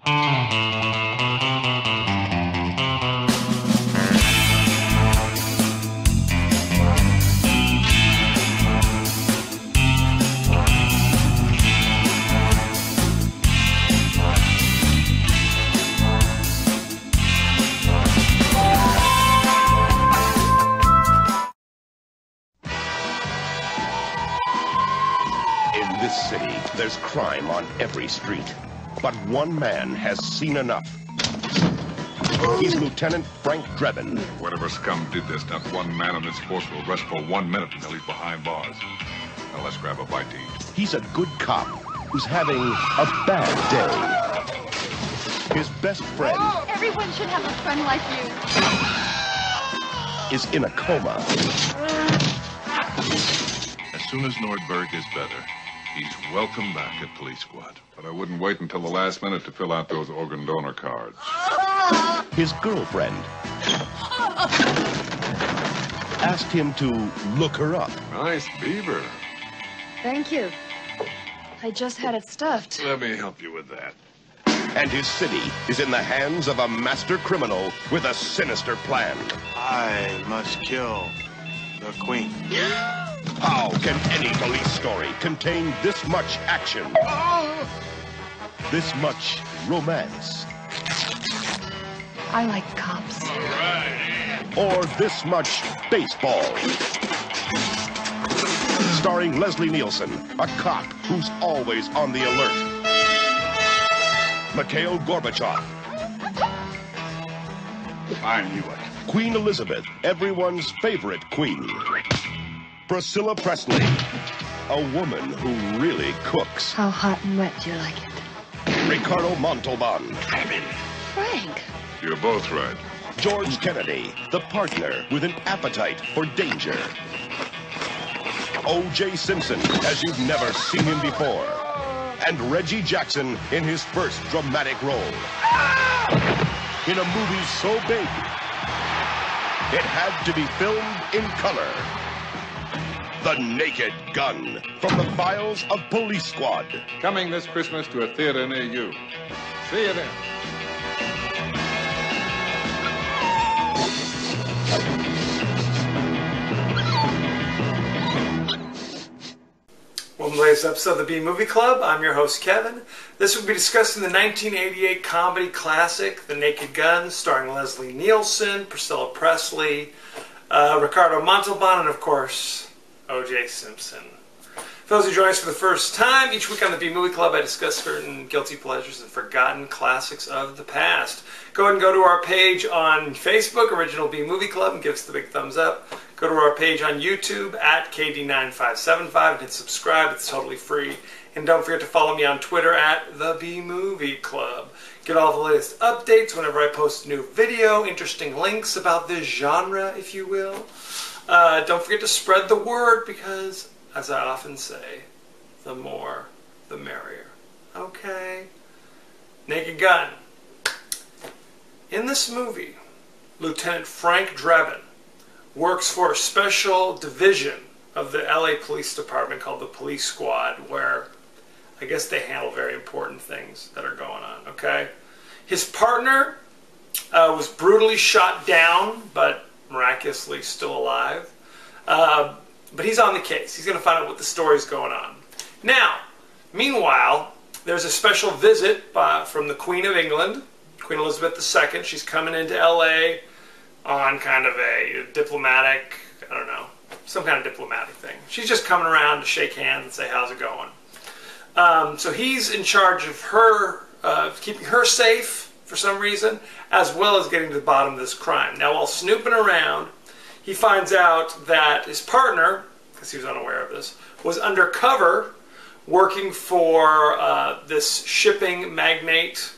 In this city, there's crime on every street. But one man has seen enough. He's Lieutenant Frank Drebin. Whatever scum did this, not one man on this force will rest for 1 minute until he's behind bars. Now let's grab a bite to eat. He's a good cop who's having a bad day. His best friend Everyone should have a friend like you. is in a coma. As soon as Nordberg is better, he's welcome back at Police Squad. But I wouldn't wait until the last minute to fill out those organ donor cards. His girlfriend asked him to look her up. Nice beaver. Thank you. I just had it stuffed. Let me help you with that. And his city is in the hands of a master criminal with a sinister plan. I must kill the Queen. How can any police story contain this much action? This much romance? I like cops. Or this much baseball? Starring Leslie Nielsen, a cop who's always on the alert. Mikhail Gorbachev. I knew it. Queen Elizabeth, everyone's favorite queen. Priscilla Presley, a woman who really cooks. How hot and wet do you like it? Ricardo Montalban. Frank. You're both right. George Kennedy, the partner with an appetite for danger. O.J. Simpson, as you've never seen him before. And Reggie Jackson in his first dramatic role. In a movie so big, it had to be filmed in color. The Naked Gun, from the files of Police Squad. Coming this Christmas to a theater near you. See you then. Welcome to the latest episode of the B Movie Club. I'm your host, Kevin. This will be discussing the 1988 comedy classic, The Naked Gun, starring Leslie Nielsen, Priscilla Presley, Ricardo Montalban, and of course, O.J. Simpson. For those who join us for the first time, each week on the B Movie Club I discuss certain guilty pleasures and forgotten classics of the past. Go ahead and go to our page on Facebook, Original B Movie Club, and give us the big thumbs up. Go to our page on YouTube at KD9575 and hit subscribe. It's totally free. And don't forget to follow me on Twitter at The B Movie Club. Get all the latest updates whenever I post a new video, interesting links about this genre, if you will. Don't forget to spread the word because, as I often say, the more, the merrier. Okay? Naked Gun. In this movie, Lieutenant Frank Drebin works for a special division of the LA Police Department called the Police Squad, where I guess they handle very important things that are going on, okay? His partner was brutally shot down, but miraculously still alive. But he's on the case. He's going to find out what the story's going on. Now, meanwhile, there's a special visit from the Queen of England, Queen Elizabeth II. She's coming into LA on kind of a diplomatic, I don't know, some kind of diplomatic thing. She's just coming around to shake hands and say, how's it going? So he's in charge of her, keeping her safe for some reason, as well as getting to the bottom of this crime. Now, while snooping around, he finds out that his partner, because he was unaware of this, was undercover working for this shipping magnate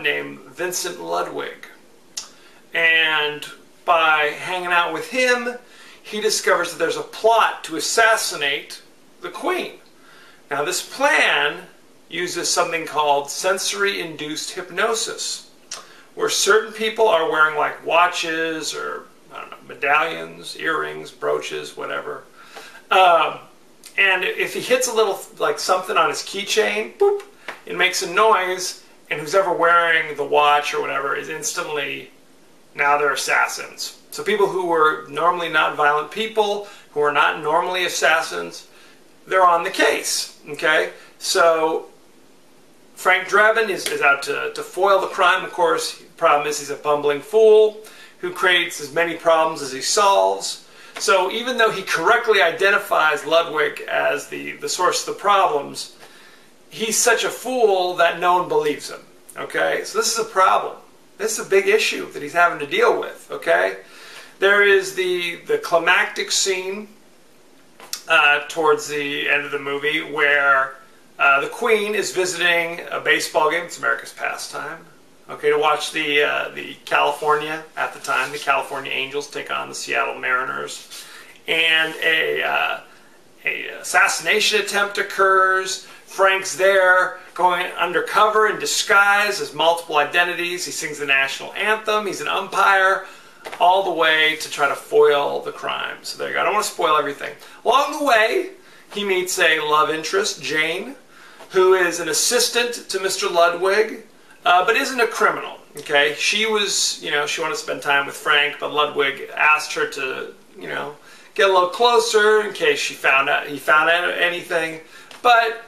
named Vincent Ludwig. And by hanging out with him, he discovers that there's a plot to assassinate the Queen. Now, this plan uses something called sensory-induced hypnosis, where certain people are wearing like watches or, I don't know, medallions, earrings, brooches, whatever. And if he hits a little, like something on his keychain, boop, it makes a noise, and who's ever wearing the watch or whatever is instantly, now they're assassins. So people who were normally not violent people, who are not normally assassins, they're on the case, okay? So Frank Drebin is out to foil the crime, of course. The problem is he's a bumbling fool who creates as many problems as he solves. So even though he correctly identifies Ludwig as the source of the problems, he's such a fool that no one believes him, okay? So this is a problem. This is a big issue that he's having to deal with, okay? There is the climactic scene towards the end of the movie where the Queen is visiting a baseball game. It's America's pastime. Okay, to watch the California, at the time, the California Angels take on the Seattle Mariners. And a assassination attempt occurs. Frank's there, going undercover in disguise as multiple identities. He sings the national anthem. He's an umpire, all the way to try to foil the crime. So there you go. I don't want to spoil everything. Along the way, he meets a love interest, Jane, who is an assistant to Mr. Ludwig, but isn't a criminal. Okay, she was, she wanted to spend time with Frank, but Ludwig asked her to, get a little closer in case he found out anything. But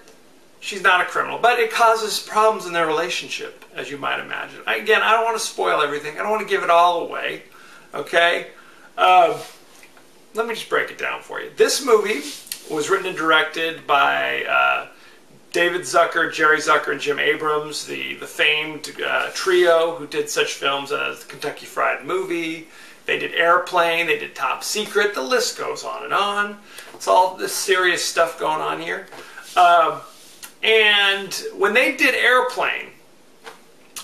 she's not a criminal. But it causes problems in their relationship, as you might imagine. Again, I don't want to spoil everything. I don't want to give it all away. Okay? Let me just break it down for you. This movie was written and directed by David Zucker, Jerry Zucker, and Jim Abrams, the famed trio who did such films as the Kentucky Fried Movie. They did Airplane, they did Top Secret, the list goes on and on. It's all this serious stuff going on here. And when they did Airplane,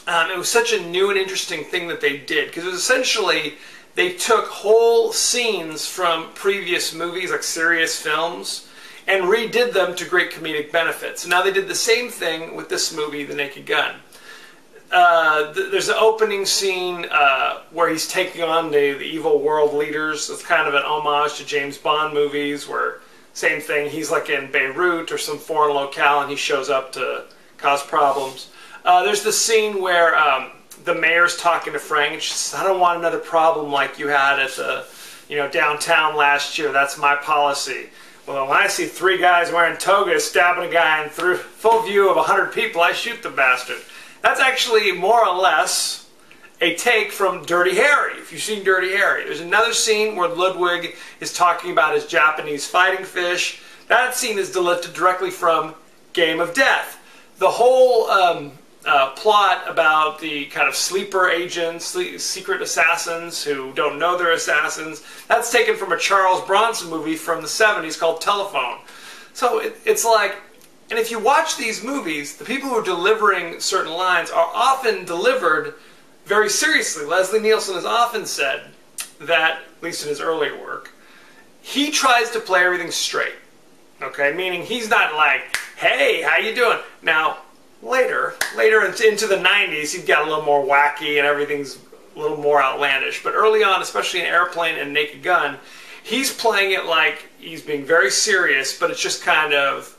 it was such a new and interesting thing that they did, because it was essentially, they took whole scenes from previous movies, like serious films, and redid them to great comedic benefit. So now they did the same thing with this movie, The Naked Gun. There's an opening scene where he's taking on the evil world leaders. It's kind of an homage to James Bond movies, where same thing, he's like in Beirut or some foreign locale and he shows up to cause problems. There's the scene where the mayor's talking to Frank and she says, I don't want another problem like you had at the downtown last year. That's my policy. Well, when I see 3 guys wearing togas stabbing a guy in full view of 100 people, I shoot the bastard. That's actually more or less a take from Dirty Harry, if you've seen Dirty Harry. There's another scene where Ludwig is talking about his Japanese fighting fish. That scene is lifted directly from Game of Death. The whole plot about the kind of sleeper agents, secret assassins who don't know they're assassins, that's taken from a Charles Bronson movie from the 70s called Telephone. So it's like, and if you watch these movies, the people who are delivering certain lines are often delivered very seriously. Leslie Nielsen has often said that, at least in his earlier work, he tries to play everything straight. Okay, meaning he's not like, hey, how you doing? Now, later into the 90s, he got a little more wacky and everything's a little more outlandish. But early on, especially in Airplane and Naked Gun, he's playing it like he's being very serious, but it's just kind of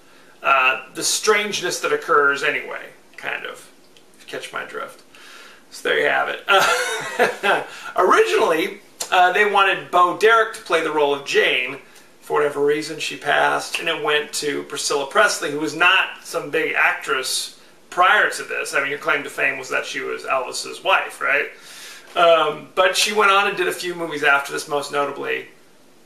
the strangeness that occurs anyway, kind of, if you catch my drift. So there you have it. Originally, they wanted Bo Derek to play the role of Jane. For whatever reason, she passed, and it went to Priscilla Presley, who was not some big actress prior to this. I mean, her claim to fame was that she was Elvis's wife, right? But she went on and did a few movies after this, most notably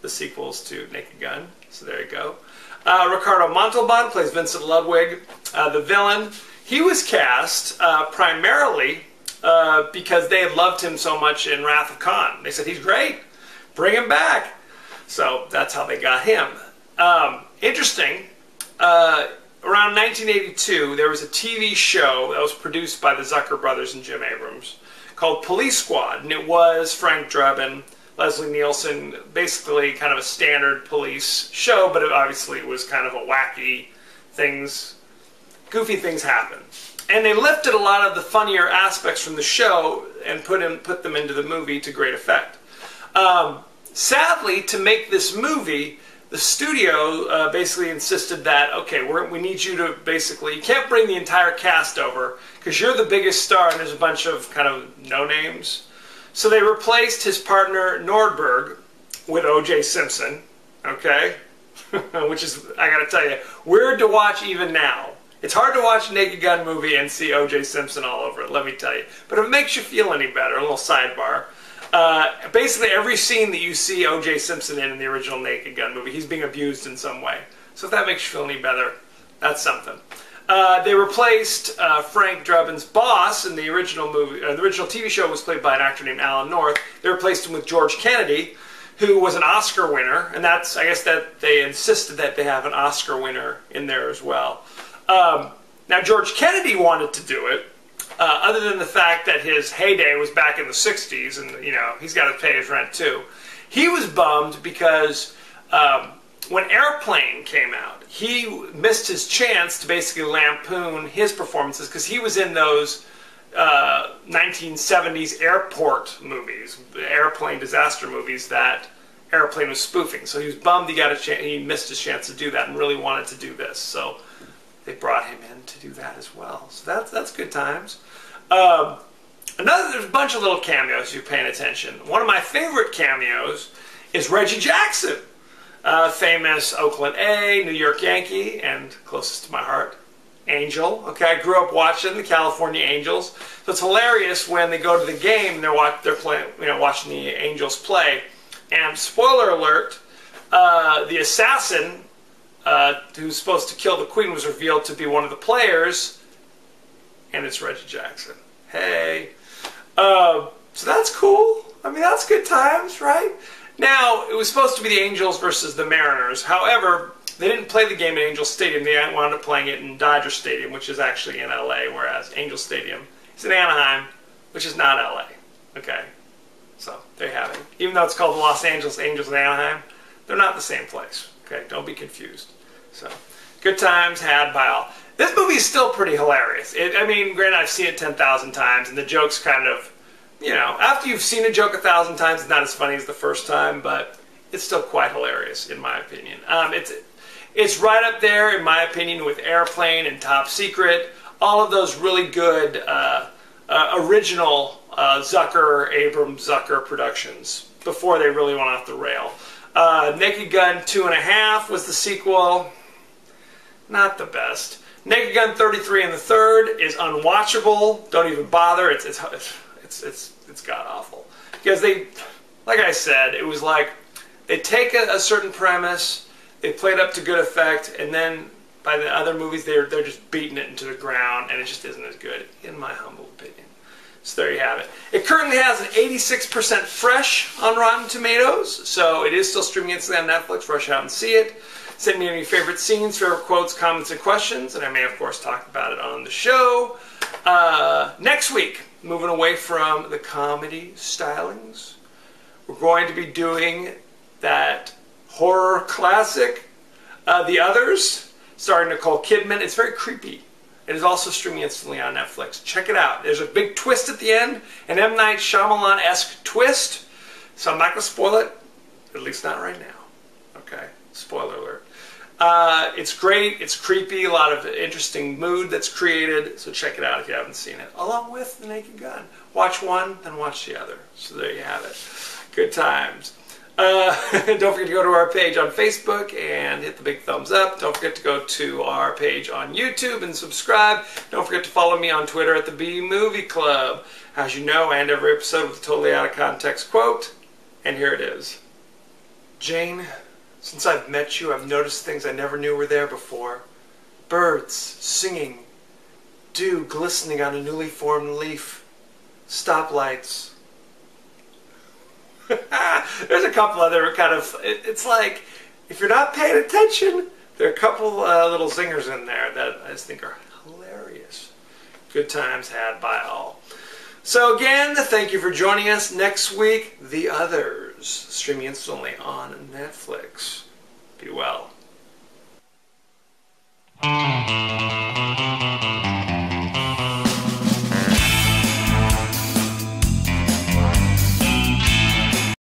the sequels to Naked Gun. So there you go. Ricardo Montalban plays Vincent Ludwig, the villain. He was cast primarily because they had loved him so much in Wrath of Khan. They said, he's great, bring him back. So that's how they got him. Interesting, around 1982, there was a TV show that was produced by the Zucker brothers and Jim Abrams called Police Squad, and it was Frank Drebin, Leslie Nielsen, basically kind of a standard police show, but it obviously was kind of a wacky goofy things happen. And they lifted a lot of the funnier aspects from the show and put them into the movie to great effect. Sadly, to make this movie, the studio basically insisted that, okay, we need you to basically, you can't bring the entire cast over because you're the biggest star and there's a bunch of kind of no-names. So they replaced his partner Nordberg with O.J. Simpson, okay? Which is, I gotta tell you, weird to watch even now. It's hard to watch a Naked Gun movie and see O.J. Simpson all over it, let me tell you. But if it makes you feel any better, a little sidebar. Basically every scene that you see O.J. Simpson in the original Naked Gun movie, he's being abused in some way. So if that makes you feel any better, that's something. They replaced Frank Drebin's boss in the original movie. The original TV show was played by an actor named Alan North. They replaced him with George Kennedy, who was an Oscar winner, and that's, I guess that they insisted that they have an Oscar winner in there as well. Now George Kennedy wanted to do it, other than the fact that his heyday was back in the 60s, and you know, he's got to pay his rent too. He was bummed because when Airplane came out, he missed his chance to basically lampoon his performances because he was in those 1970s airport movies, the airplane disaster movies that Airplane was spoofing. So he was bummed he missed his chance to do that and really wanted to do this. So they brought him in to do that as well. So that's good times. There's a bunch of little cameos if you're paying attention. One of my favorite cameos is Reggie Jackson, famous Oakland A, New York Yankee, and closest to my heart, Angel. Okay, I grew up watching the California Angels, so it's hilarious when they go to the game and they're playing, watching the Angels play. And spoiler alert, the assassin who's supposed to kill the Queen was revealed to be one of the players, and it's Reggie Jackson. Hey, so that's cool. I mean, that's good times, right? Now, it was supposed to be the Angels versus the Mariners. However, they didn't play the game at Angel Stadium. They wound up playing it in Dodger Stadium, which is actually in LA, whereas Angel Stadium is in Anaheim, which is not LA. Okay, so there you have it. Even though it's called the Los Angeles Angels in Anaheim, they're not the same place. Okay, don't be confused. So, good times had by all. This movie is still pretty hilarious. I mean, granted, I've seen it 10,000 times, and the joke's kind of, after you've seen a joke 1,000 times, it's not as funny as the first time, but it's still quite hilarious, in my opinion. It's right up there, in my opinion, with Airplane and Top Secret. All of those really good original Abrams Zucker productions before they really went off the rail. Naked Gun 2.5 was the sequel. Not the best. Naked Gun 33 and the Third is unwatchable. Don't even bother. It's god awful because they, like I said, it was like they take a certain premise, they play it up to good effect, and then by the other movies they're just beating it into the ground, and it just isn't as good, in my humble opinion. So there you have it. It currently has an 86% fresh on Rotten Tomatoes, so it is still streaming instantly on Netflix. Rush out and see it. Send me any favorite scenes, favorite quotes, comments, and questions, and I may, of course, talk about it on the show. Next week, moving away from the comedy stylings, we're going to be doing that horror classic, The Others, starring Nicole Kidman. It's very creepy. It is also streaming instantly on Netflix. Check it out. There's a big twist at the end, an M. Night Shyamalan-esque twist, so I'm not going to spoil it, at least not right now. Okay, spoiler alert. It's great, it's creepy, a lot of interesting mood that's created, so check it out if you haven't seen it. Along with The Naked Gun. Watch one, then watch the other. So there you have it. Good times. Don't forget to go to our page on Facebook and hit the big thumbs up. Don't forget to go to our page on YouTube and subscribe. Don't forget to follow me on Twitter at the B Movie Club. As you know, I end every episode with a totally out of context quote, and here it is. Jane, since I've met you, I've noticed things I never knew were there before. Birds singing, dew glistening on a newly formed leaf, stoplights. There's a couple other kind of, it's like, if you're not paying attention, there are a couple little zingers in there that I just think are hilarious. Good times had by all. So again, thank you for joining us. Next week, The Others, streaming instantly on Netflix. Be well.